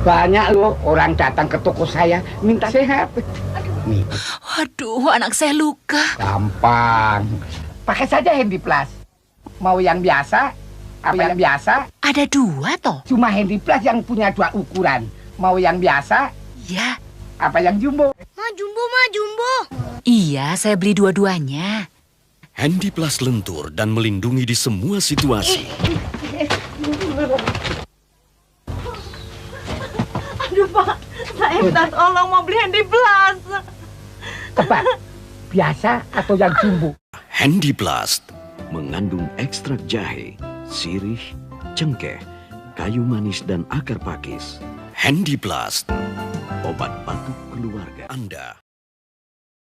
Banyak loh orang datang ke toko saya minta sehat. Nih, Waduh, anak saya luka. gampang. Pakai saja Handy Plus. Mau yang biasa? Apa yang biasa? Ada dua toh? Cuma Handy Plus yang punya dua ukuran. Mau yang biasa? Ya, Apa yang jumbo? Ma, jumbo. iya saya beli dua-duanya. Handy Plus lentur dan melindungi di semua situasi. Aduh, Pak. Saya minta tolong mau beli Handy Plus. Tebak, biasa atau yang jumbo? Handy Plus mengandung ekstrak jahe, sirih, cengkeh, kayu manis dan akar pakis. Handy Plus, obat batuk keluarga Anda.